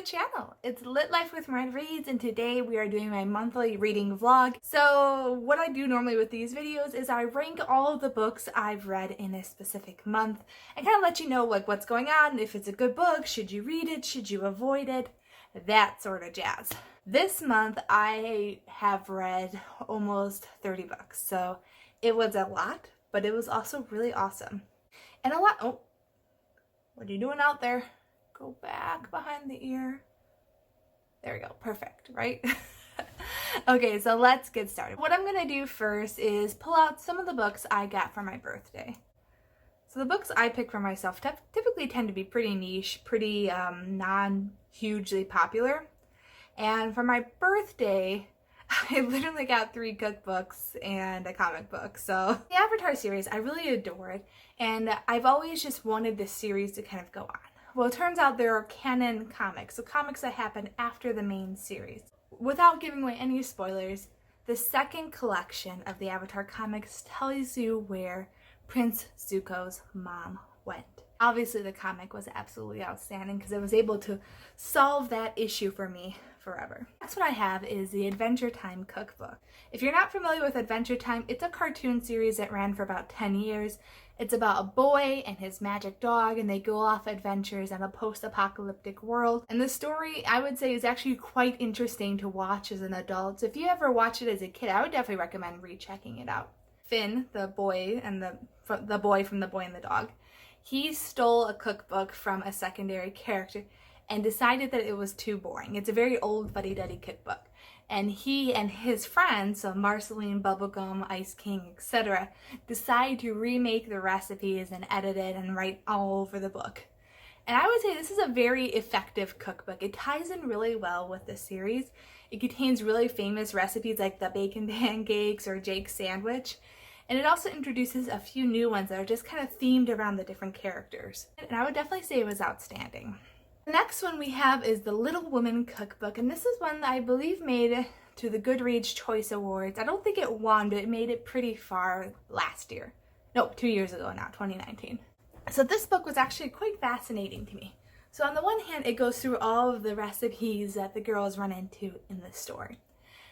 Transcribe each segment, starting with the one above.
the channel. It's Lit Life with Miranda Reads, and today we are doing my monthly reading vlog. So what I do normally with these videos is I rank all of the books I've read in a specific month and kind of let you know like what's going on, if it's a good book, should you read it, should you avoid it, that sort of jazz. This month I have read almost 30 books, so it was a lot, but it was also really awesome. And a lot, oh, what are you doing out there? Go back behind the ear. There we go. Perfect, right? Okay, so let's get started. What I'm going to do first is pull out some of the books I got for my birthday. So the books I pick for myself typically tend to be pretty niche, pretty non-hugely popular. And for my birthday, I literally got 3 cookbooks and a comic book. So the Avatar series, I really adore it. And I've always just wanted this series to kind of go on. Well, it turns out there are canon comics, so comics that happen after the main series. Without giving away any spoilers, the second collection of the Avatar comics tells you where Prince Zuko's mom went. Obviously, the comic was absolutely outstanding because it was able to solve that issue for me forever. Next one I have is the Adventure Time Cookbook. If you're not familiar with Adventure Time, it's a cartoon series that ran for about 10 years. It's about a boy and his magic dog, and they go off adventures in a post-apocalyptic world. And the story, I would say, is actually quite interesting to watch as an adult. So if you ever watched it as a kid, I would definitely recommend rechecking it out. Finn, the boy, and the boy from The Boy and the Dog, he stole a cookbook from a secondary character and decided that it was too boring. It's a very old fuddy-duddy cookbook. And he and his friends, so Marceline, Bubblegum, Ice King, etc., decide to remake the recipes and edit it and write all over the book. And I would say this is a very effective cookbook. It ties in really well with the series. It contains really famous recipes like the bacon pancakes or Jake's sandwich. And it also introduces a few new ones that are just kind of themed around the different characters. And I would definitely say it was outstanding. The next one we have is the Little Woman Cookbook, and this is one that I believe made it to the Goodreads Choice Awards. I don't think it won, but it made it pretty far last year. No, 2 years ago now, 2019. So this book was actually quite fascinating to me. So on the one hand, it goes through all of the recipes that the girls run into in the story.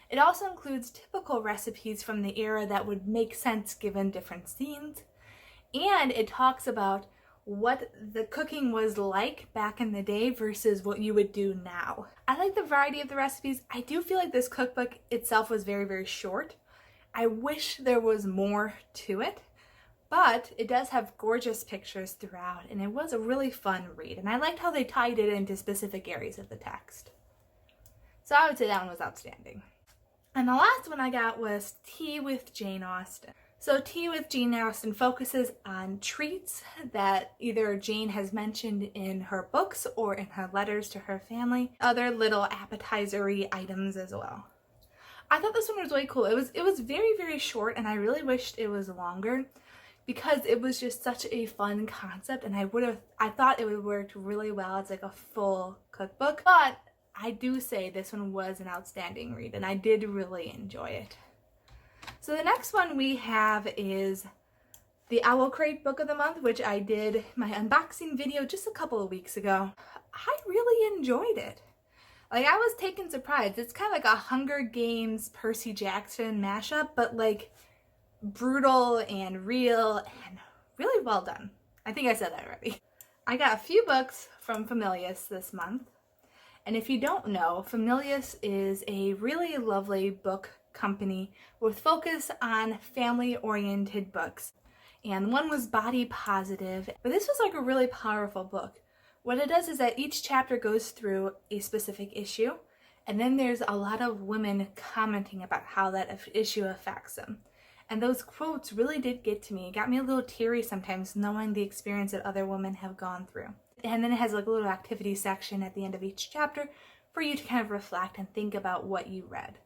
It also includes typical recipes from the era that would make sense given different scenes. And it talks about what the cooking was like back in the day versus what you would do now. I like the variety of the recipes. I do feel like this cookbook itself was very, very short. I wish there was more to it, but it does have gorgeous pictures throughout, and it was a really fun read, and I liked how they tied it into specific areas of the text. So I would say that one was outstanding. And the last one I got was Tea with Jane Austen. So Tea with Jane Austen focuses on treats that either Jane has mentioned in her books or in her letters to her family, other little appetizer-y items as well. I thought this one was really cool. It was very, very short, and I really wished it was longer because it was just such a fun concept, and I thought it would work really well as like a full cookbook. But I do say this one was an outstanding read, and I did really enjoy it. So the next one we have is the Owl Crate Book of the Month, which I did my unboxing video just a couple of weeks ago. I really enjoyed it. Like, I was taken surprised. It's kind of like a Hunger Games Percy Jackson mashup, but like brutal and real and really well done. I think I said that already. I got a few books from Familius this month. And if you don't know, Familius is a really lovely book company with focus on family-oriented books. And one was body positive, but this was like a really powerful book. What it does is that each chapter goes through a specific issue, and then there's a lot of women commenting about how that issue affects them. And those quotes really did get to me. It got me a little teary sometimes knowing the experience that other women have gone through. And then it has like a little activity section at the end of each chapter for you to kind of reflect and think about what you read.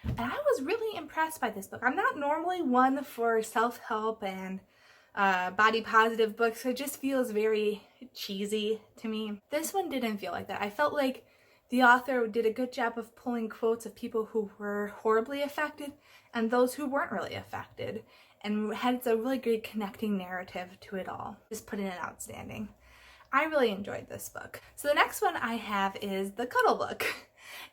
And I was really impressed by this book. I'm not normally one for self-help and body positive books. It just feels very cheesy to me. This one didn't feel like that. I felt like the author did a good job of pulling quotes of people who were horribly affected and those who weren't really affected, and had a really good connecting narrative to it all. Just put in an outstanding. I really enjoyed this book. So the next one I have is the Cuddle Book.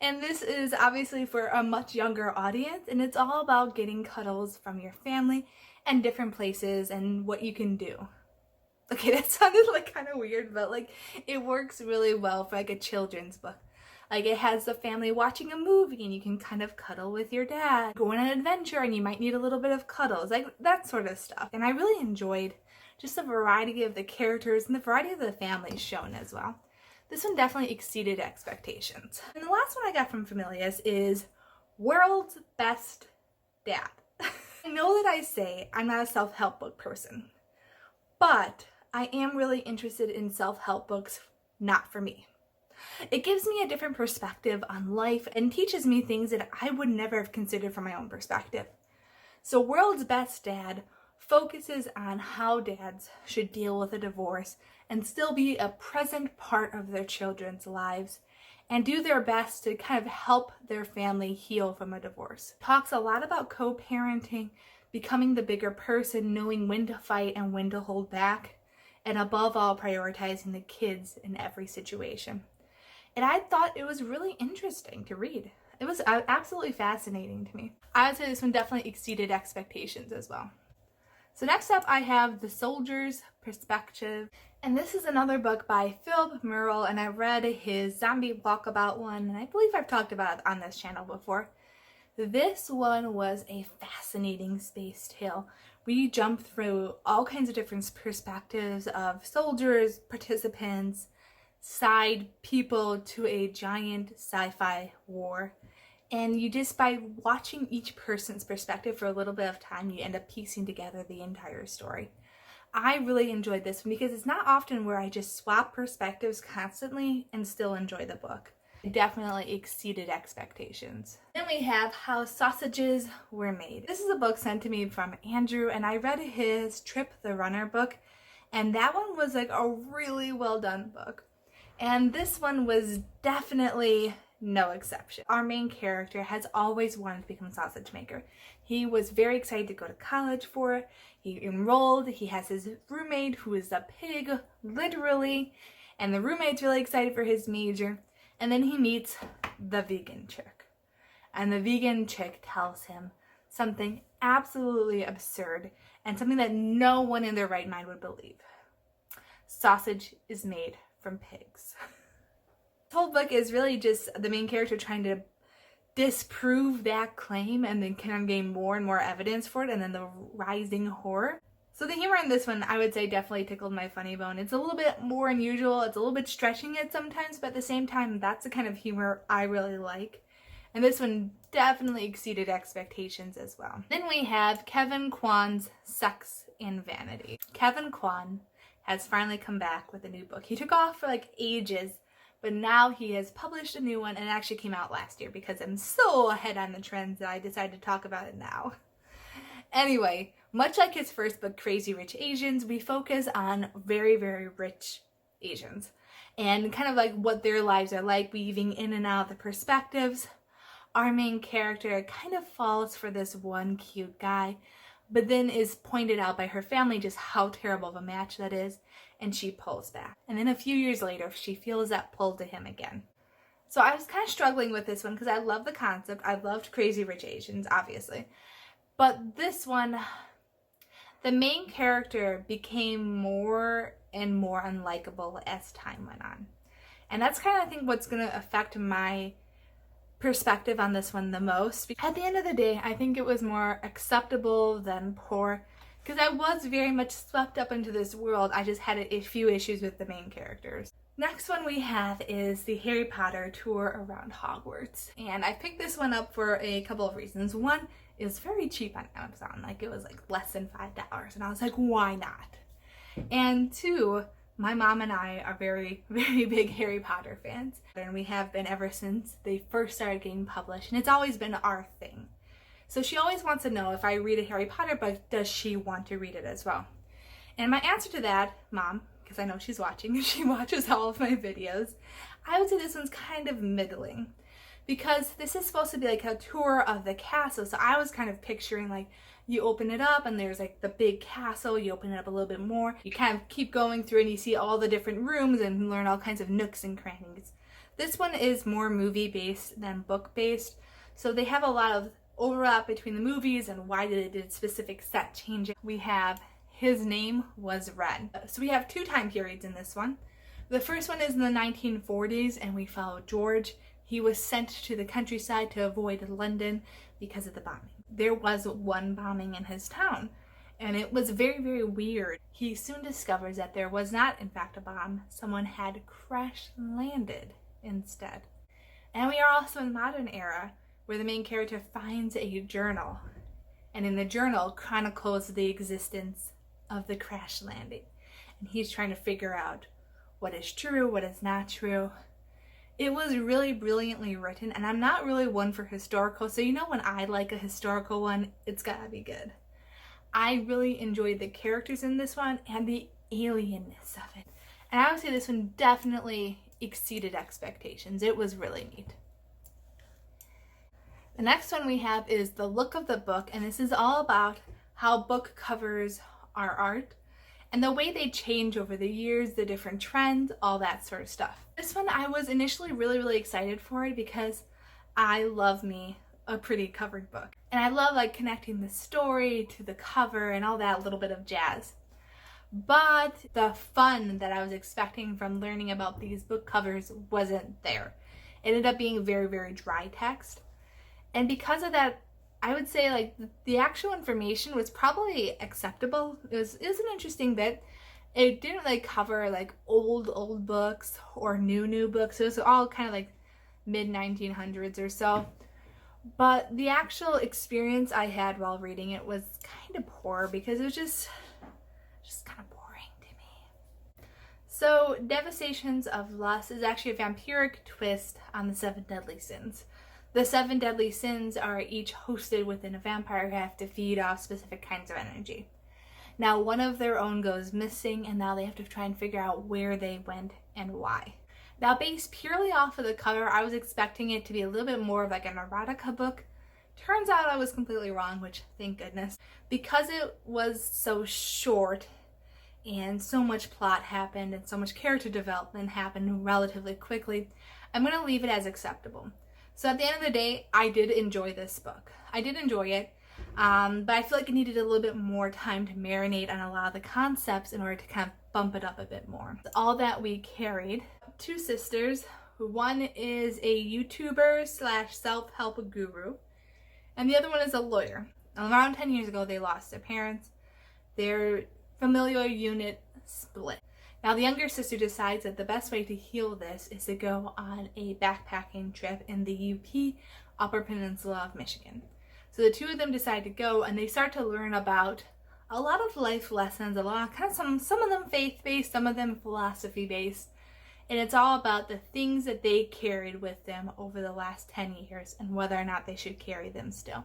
And this is obviously for a much younger audience, and it's all about getting cuddles from your family and different places and what you can do. Okay, that sounded like kind of weird, but like it works really well for like a children's book. Like it has the family watching a movie and you can kind of cuddle with your dad, go on an adventure and you might need a little bit of cuddles, like that sort of stuff. And I really enjoyed just the variety of the characters and the variety of the families shown as well. This one definitely exceeded expectations. And the last one I got from Familius is World's Best Dad. I know that I say I'm not a self-help book person, but I am really interested in self-help books not for me. It gives me a different perspective on life and teaches me things that I would never have considered from my own perspective. So World's Best Dad focuses on how dads should deal with a divorce and still be a present part of their children's lives and do their best to kind of help their family heal from a divorce. Talks a lot about co-parenting, becoming the bigger person, knowing when to fight and when to hold back, and above all, prioritizing the kids in every situation. And I thought it was really interesting to read. It was absolutely fascinating to me. I would say this one definitely exceeded expectations as well. So next up I have The Soldier's Perspective, and this is another book by Philip Murrell, and I read his zombie walkabout one, and I believe I've talked about it on this channel before. This one was a fascinating space tale. We jumped through all kinds of different perspectives of soldiers, participants, side people to a giant sci-fi war. And you just, by watching each person's perspective for a little bit of time, you end up piecing together the entire story. I really enjoyed this one because it's not often where I just swap perspectives constantly and still enjoy the book. It definitely exceeded expectations. Then we have How Sausages Were Made. This is a book sent to me from Andrew, and I read his Trip the Runner book, and that one was like a really well done book. And this one was definitely no exception. Our main character has always wanted to become a sausage maker. He was very excited to go to college for it. He enrolled. He has his roommate who is a pig, literally, and the roommate's really excited for his major. And then he meets the vegan chick. And the vegan chick tells him something absolutely absurd and something that no one in their right mind would believe. Sausage is made from pigs. This whole book is really just the main character trying to disprove that claim and then kind of gain more and more evidence for it, and then the rising horror. So the humor in this one, I would say, definitely tickled my funny bone. It's a little bit more unusual. It's a little bit stretching it sometimes, but at the same time, that's the kind of humor I really like. And this one definitely exceeded expectations as well. Then we have Kevin Kwan's Sex and Vanity. Kevin Kwan has finally come back with a new book. He took off for like ages, but now he has published a new one, and it actually came out last year because I'm so ahead on the trends that I decided to talk about it now. Anyway, much like his first book, Crazy Rich Asians, we focus on very, very rich Asians and kind of like what their lives are like, weaving in and out of the perspectives. Our main character kind of falls for this one cute guy, but then is pointed out by her family just how terrible of a match that is, and she pulls back. And then a few years later, she feels that pull to him again. So I was kind of struggling with this one because I love the concept. I loved Crazy Rich Asians, obviously. But this one, the main character became more and more unlikable as time went on. And that's kind of, I think, what's going to affect my perspective on this one the most. At the end of the day, I think it was more acceptable than poor, because I was very much swept up into this world. I just had a few issues with the main characters. Next one we have is the Harry Potter tour around Hogwarts. And I picked this one up for a couple of reasons. One, it was very cheap on Amazon. Like, it was like less than $5. And I was like, why not? And two, my mom and I are very, very big Harry Potter fans. And we have been ever since they first started getting published. And it's always been our thing. So she always wants to know if I read a Harry Potter book, does she want to read it as well? And my answer to that, Mom, because I know she's watching, she watches all of my videos, I would say this one's kind of middling. Because this is supposed to be like a tour of the castle, so I was kind of picturing like You open it up and there's like the big castle. You open it up a little bit more. You kind of keep going through and you see all the different rooms and learn all kinds of nooks and crannies. This one is more movie based than book based. So they have a lot of overlap between the movies and why they did specific set changes. We have His Name Was Wren. So we have 2 time periods in this one. The first one is in the 1940s and we follow George. He was sent to the countryside to avoid London because of the bombing. There was one bombing in his town and it was very, very weird. He soon discovers that there was not in fact a bomb. Someone had crash landed instead. And we are also in the modern era where the main character finds a journal, and in the journal chronicles the existence of the crash landing. And he's trying to figure out what is true, what is not true. It was really brilliantly written, and I'm not really one for historical, so you know when I like a historical one, it's gotta be good. I really enjoyed the characters in this one and the alienness of it. And I would say this one definitely exceeded expectations. It was really neat. The next one we have is The Look of the Book, and this is all about how book covers are art and the way they change over the years, the different trends, all that sort of stuff. This one I was initially really excited for it because I love me a pretty covered book. And I love like connecting the story to the cover and all that little bit of jazz. But the fun that I was expecting from learning about these book covers wasn't there. It ended up being very dry text. And because of that, I would say like the actual information was probably acceptable. It was an interesting bit. It didn't like cover like old books or new books. It was all kind of like mid 1900s or so. But the actual experience I had while reading it was kind of poor because it was just kind of boring to me. So Devastations of Loss is actually a vampiric twist on the 7 deadly sins. The 7 deadly sins are each hosted within a vampire who have to feed off specific kinds of energy. Now one of their own goes missing and now they have to try and figure out where they went and why. Now based purely off of the cover, I was expecting it to be a little bit more of like an erotica book. Turns out I was completely wrong, which thank goodness. Because it was so short and so much plot happened and so much character development happened relatively quickly, I'm going to leave it as acceptable. So at the end of the day, I did enjoy this book. I did enjoy it, but I feel like it needed a little bit more time to marinate on a lot of the concepts in order to kind of bump it up a bit more. All that we carried. 2 sisters. One is a YouTuber / self-help guru, and the other one is a lawyer. Around 10 years ago, they lost their parents. Their familial unit split. Now the younger sister decides that the best way to heal this is to go on a backpacking trip in the UP, Upper Peninsula of Michigan. So the 2 of them decide to go and they start to learn about a lot of life lessons, a lot kind of some of them faith-based, some of them philosophy-based. And it's all about the things that they carried with them over the last 10 years and whether or not they should carry them still.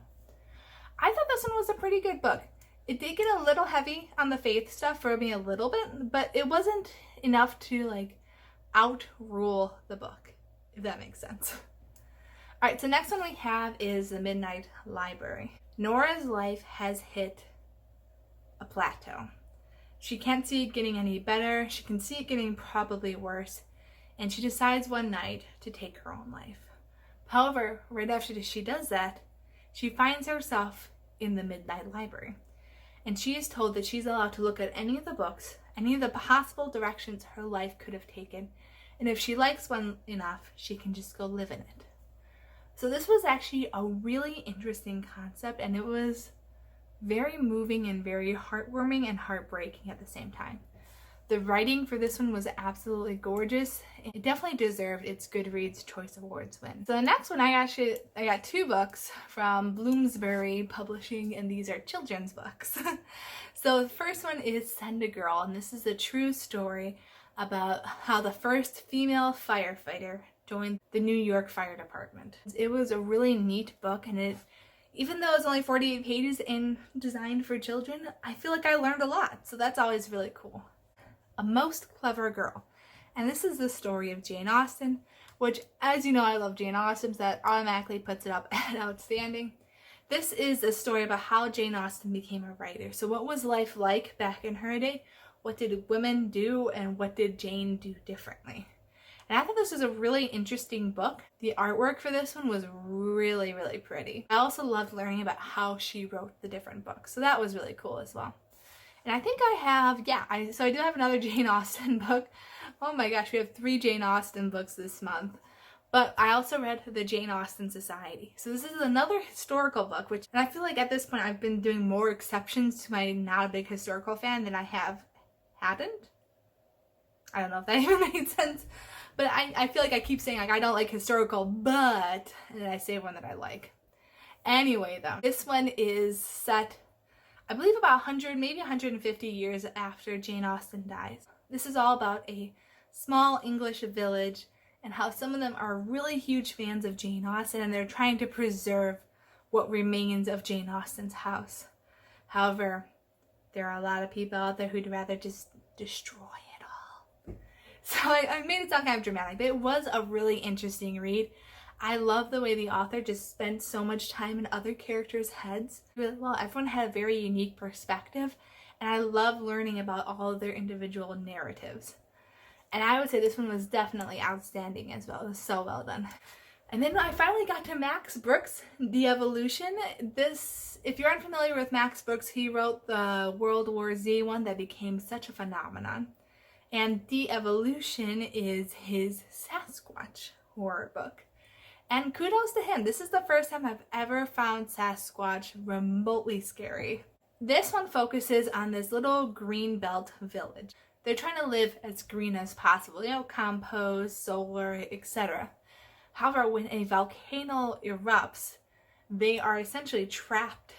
I thought this one was a pretty good book. It did get a little heavy on the faith stuff for me a little bit, but it wasn't enough to like outrule the book, if that makes sense. Alright, so next one we have is The Midnight Library. Nora's life has hit a plateau. She can't see it getting any better. She can see it getting probably worse. And she decides one night to take her own life. However, right after she does that, she finds herself in the Midnight Library. And she is told that she's allowed to look at any of the books, any of the possible directions her life could have taken. And if she likes one enough, she can just go live in it. So this was actually a really interesting concept, and it was very moving and very heartwarming and heartbreaking at the same time. The writing for this one was absolutely gorgeous. It definitely deserved its Goodreads Choice Awards win. So the next one, I got 2 books from Bloomsbury Publishing, and these are children's books. So the first one is Send a Girl, and this is a true story about how the first female firefighter joined the New York Fire Department. It was a really neat book, and even though it's only 48 pages and designed for children, I feel like I learned a lot, so that's always really cool. A Most Clever Girl. And this is the story of Jane Austen, which, as you know, I love Jane Austen, so that automatically puts it up at outstanding. This is a story about how Jane Austen became a writer. So what was life like back in her day? What did women do, and what did Jane do differently? And I thought this was a really interesting book. The artwork for this one was really, really pretty. I also loved learning about how she wrote the different books. So that was really cool as well. And I think I have, so I do have another Jane Austen book. Oh my gosh, we have 3 Jane Austen books this month. But I also read the Jane Austen Society. So this is another historical book, and I feel like at this point I've been doing more exceptions to my not a big historical fan than I hadn't. I don't know if that even made sense. But I feel like I keep saying, like, I don't like historical, but, and then I say one that I like. Anyway, though, this one is set, I believe, about 100, maybe 150 years after Jane Austen dies. This is all about a small English village and how some of them are really huge fans of Jane Austen, and they're trying to preserve what remains of Jane Austen's house. However, there are a lot of people out there who'd rather just destroy it all. So I made it sound kind of dramatic, but it was a really interesting read. I love the way the author just spent so much time in other characters' heads. Really well, everyone had a very unique perspective, and I love learning about all of their individual narratives. And I would say this one was definitely outstanding as well. It was so well done. And then I finally got to Max Brooks' Devolution. This, if you're unfamiliar with Max Brooks, he wrote the World War Z one that became such a phenomenon. And Devolution is his Sasquatch horror book. And kudos to him. This is the first time I've ever found Sasquatch remotely scary. This one focuses on this little green belt village. They're trying to live as green as possible, compost, solar, etc. However, when a volcano erupts, they are essentially trapped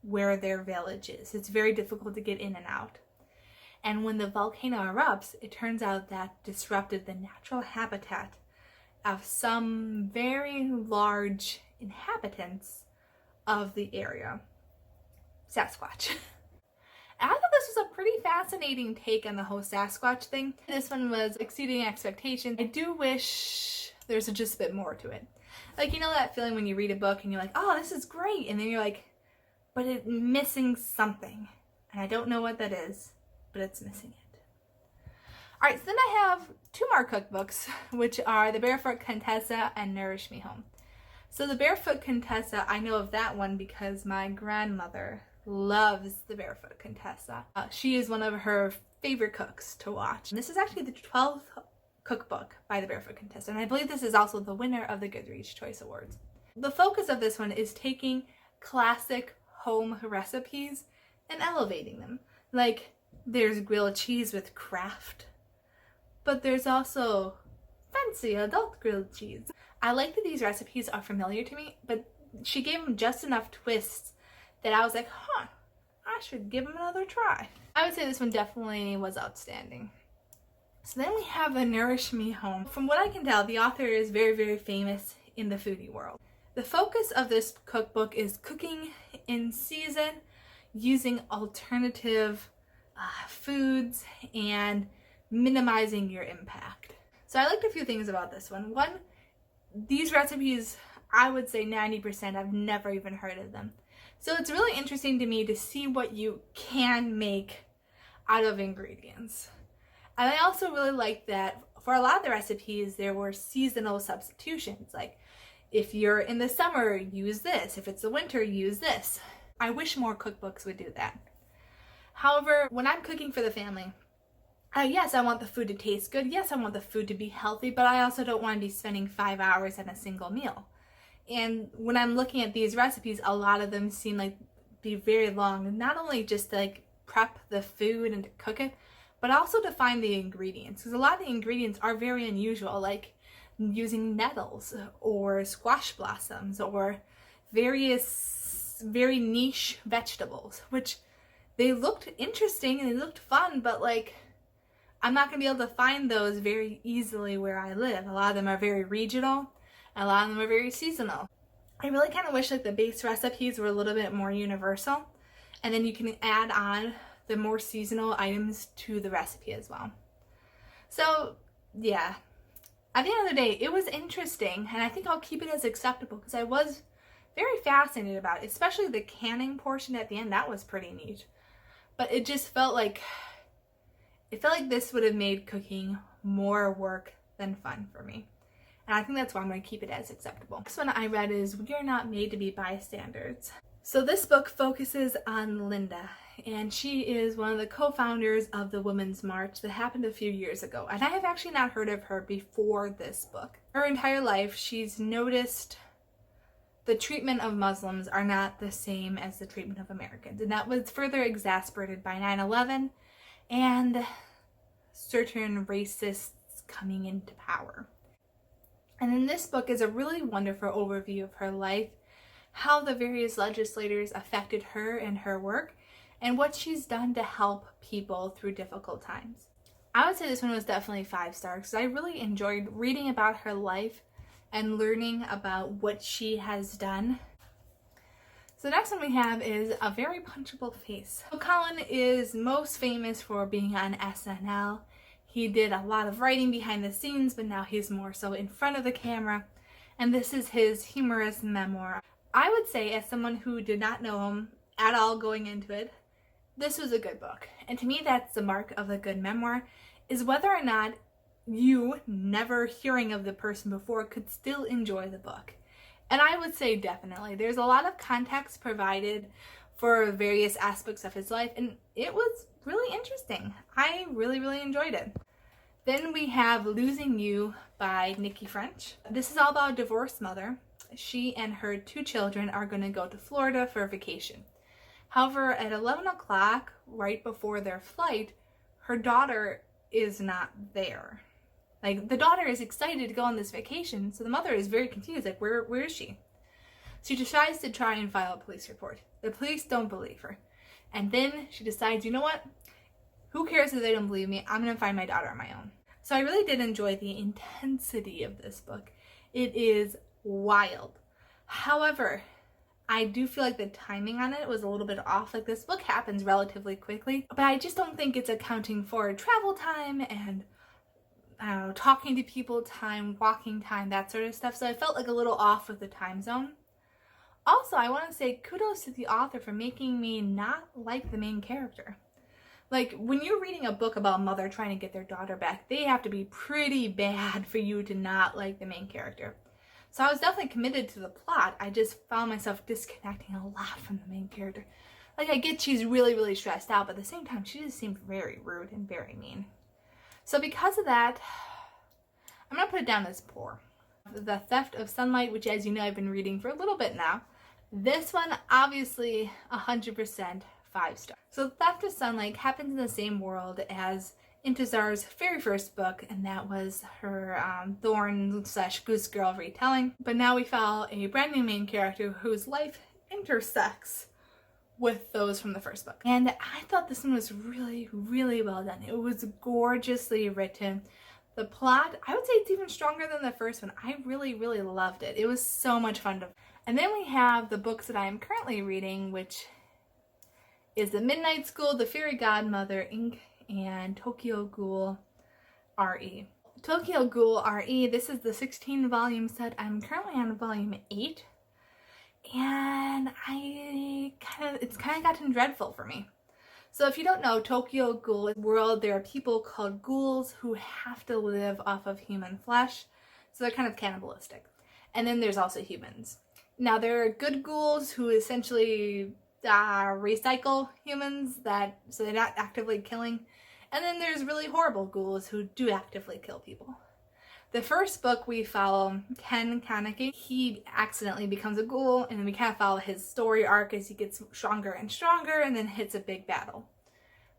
where their village is. It's very difficult to get in and out. And when the volcano erupts, it turns out that disrupted the natural habitat of some very large inhabitants of the area. Sasquatch. I thought this was a pretty fascinating take on the whole Sasquatch thing. This one was exceeding expectations. I do wish there's just a bit more to it. Like, that feeling when you read a book and you're like, oh, this is great. And then you're like, but it's missing something. And I don't know what that is, but it's missing it. Alright, so then I have 2 more cookbooks, which are the Barefoot Contessa and Nourish Me Home. So the Barefoot Contessa, I know of that one because my grandmother loves the Barefoot Contessa. She is one of her favorite cooks to watch. And this is actually the 12th cookbook by the Barefoot Contessa, and I believe this is also the winner of the Goodreads Choice Awards. The focus of this one is taking classic home recipes and elevating them. Like, there's grilled cheese with Kraft, but there's also fancy adult grilled cheese. I like that these recipes are familiar to me, but she gave them just enough twists that I was like, I should give them another try. I would say this one definitely was outstanding. So then we have the Nourish Me Home. From what I can tell, the author is very, very famous in the foodie world. The focus of this cookbook is cooking in season, using alternative foods, and minimizing your impact. So I liked a few things about this one. One, these recipes, I would say 90% I've never even heard of them. So it's really interesting to me to see what you can make out of ingredients. And I also really like that for a lot of the recipes, there were seasonal substitutions. Like, if you're in the summer, use this. If it's the winter, use this. I wish more cookbooks would do that. However, when I'm cooking for the family, yes, I want the food to taste good. Yes, I want the food to be healthy, but I also don't want to be spending 5 hours on a single meal. And when I'm looking at these recipes, a lot of them seem like be very long. Not only just to like prep the food and to cook it, but also to find the ingredients. Because a lot of the ingredients are very unusual, like using nettles or squash blossoms or various very niche vegetables, which they looked interesting and they looked fun, but like I'm not going to be able to find those very easily where I live. A lot of them are very regional. A lot of them are very seasonal. I really kind of wish like the base recipes were a little bit more universal, and then you can add on the more seasonal items to the recipe as well. So yeah, at the end of the day, it was interesting, and I think I'll keep it as acceptable because I was very fascinated about, especially the canning portion at the end. That was pretty neat. But it just felt like this would have made cooking more work than fun for me. And I think that's why I'm going to keep it as acceptable. Next one I read is We Are Not Made to Be Bystanders. So this book focuses on Linda, and she is one of the co-founders of the Women's March that happened a few years ago. And I have actually not heard of her before this book. Her entire life, she's noticed the treatment of Muslims are not the same as the treatment of Americans. And that was further exacerbated by 9/11 and certain racists coming into power. And in this book is a really wonderful overview of her life, how the various legislators affected her and her work, and what she's done to help people through difficult times. I would say this one was definitely 5 stars because I really enjoyed reading about her life and learning about what she has done. So the next one we have is A Very Punchable Face. So Colin is most famous for being on SNL. He did a lot of writing behind the scenes, but now he's more so in front of the camera. And this is his humorous memoir. I would say, as someone who did not know him at all going into it, this was a good book. And to me, that's the mark of a good memoir, is whether or not you, never hearing of the person before, could still enjoy the book. And I would say definitely. There's a lot of context provided for various aspects of his life, and it was really interesting. I really, really enjoyed it. Then we have Losing You by Nicci French. This is all about a divorced mother. She and her 2 children are going to go to Florida for a vacation. However, at 11 o'clock, right before their flight, her daughter is not there. Like, the daughter is excited to go on this vacation, so the mother is very confused, like, where is she? She decides to try and file a police report. The police don't believe her. And then she decides, you know what? Who cares if they don't believe me? I'm going to find my daughter on my own. So I really did enjoy the intensity of this book. It is wild. However, I do feel like the timing on it was a little bit off. Like, this book happens relatively quickly, but I just don't think it's accounting for travel time and talking to people time, walking time, that sort of stuff. So I felt like a little off with the time zone. Also, I want to say kudos to the author for making me not like the main character. Like, when you're reading a book about a mother trying to get their daughter back, they have to be pretty bad for you to not like the main character. So I was definitely committed to the plot. I just found myself disconnecting a lot from the main character. Like, I get she's really, really stressed out, but at the same time, she just seemed very rude and very mean. So because of that, I'm going to put it down as poor. The Theft of Sunlight, which, as you know, I've been reading for a little bit now. This one, obviously, 100% 5 stars. So Theft of Sunlight happens in the same world as Intezar's very first book, and that was her Thorn/Goose Girl retelling. But now we follow a brand new main character whose life intersects with those from the first book. And I thought this one was really, really well done. It was gorgeously written. The plot, I would say it's even stronger than the first one. I really, really loved it. It was so much fun to... And then we have the books that I am currently reading, which is The Moonlight School, The Fairy Godmother Inc, and Tokyo Ghoul Re. Tokyo Ghoul Re, this is the 16-volume set. I'm currently on volume 8, and it's kind of gotten dreadful for me. So if you don't know, Tokyo Ghoul is a world, there are people called ghouls who have to live off of human flesh, so they're kind of cannibalistic. And then there's also humans. Now, there are good ghouls who essentially recycle humans, so they're not actively killing. And then there's really horrible ghouls who do actively kill people. The first book we follow Ken Kaneki. He accidentally becomes a ghoul, and then we kind of follow his story arc as he gets stronger and stronger and then hits a big battle.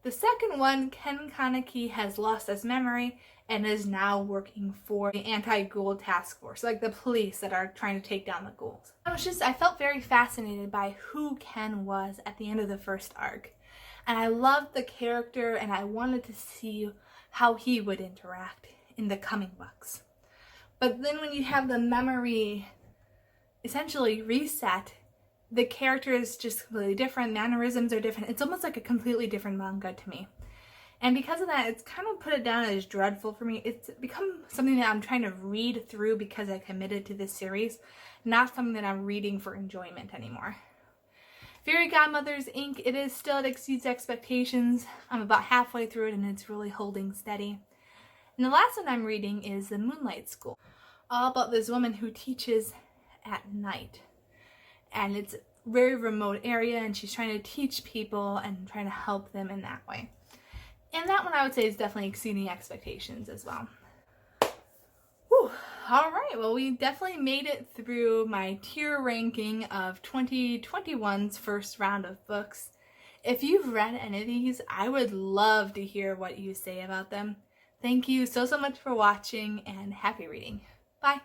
The second one, Ken Kaneki has lost his memory and is now working for the anti-ghoul task force, like the police that are trying to take down the ghouls. I felt very fascinated by who Ken was at the end of the first arc. And I loved the character, and I wanted to see how he would interact in the coming books. But then when you have the memory essentially reset, the character is just completely different, mannerisms are different. It's almost like a completely different manga to me. And because of that, it's kind of put it down as dreadful for me. It's become something that I'm trying to read through because I committed to this series, not something that I'm reading for enjoyment anymore. Fairy Godmothers Inc. It is still, it exceeds expectations. I'm about halfway through it and it's really holding steady. And the last one I'm reading is The Moonlight School. All about this woman who teaches at night. And it's a very remote area and she's trying to teach people and trying to help them in that way. And that one I would say is definitely exceeding expectations as well. Whew. Alright, well we definitely made it through my tier ranking of 2021's first round of books. If you've read any of these, I would love to hear what you say about them. Thank you so much for watching and happy reading. Bye!